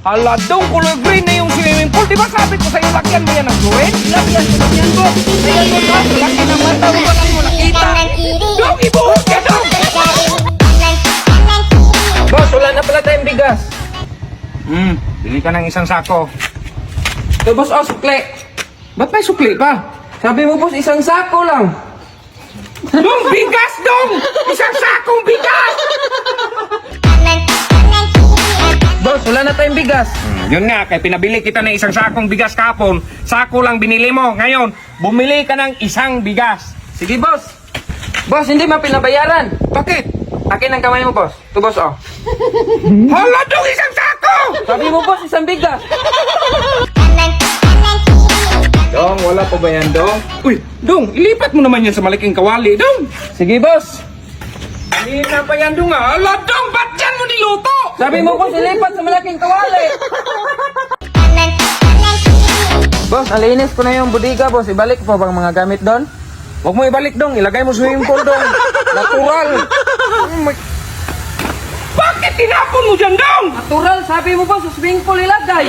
Hala, dong, kulay green na yung swimming pool. Di ba sabi ko sa'yo, lagyan mo yan ng fluid? Lagyan ko. Ayan mo to. Laki ng mata, walang mo nakita. Dong, ibuhos ka, dong! Boss, wala na pala tayong bigas. Bili ka ng isang sako. Ito, boss, sukli. Ba't may sukli pa? Sabi mo, boss, isang sako lang. Dong, bigas, dong! Isang sakong bigas! Boss, wala na tayong bigas. Yun nga, kaya pinabili kita ng isang sakong bigas kahapon. Sako lang binili mo. Ngayon, bumili ka ng isang bigas. Sige, boss. Boss, hindi mo pinabayaran. Bakit? Akin ang kamay mo, boss. Ito, boss, Hala, dong, isang sako! Sabi mo, boss, isang bigas. Dong, wala pa ba yan, Dong? Uy, Dong, ilipat mo naman yan sa malaking kawali, Dong. Sige, boss. Hindi na pa yan, Dong, Hala, Dong, ba't yan mo niluto? Sabi mo, boss, ilipat sa malaking kawali. Boss, nalinis ko na yung budiga, boss. Ibalik po bang mga gamit doon? Huwag mo ibalik, Dong. Ilagay mo sa swimming pool, Dong. Natural. Bakit tinapon mo dyan, Dong? Natural, sabi mo, boss, sa swimming pool ilagay.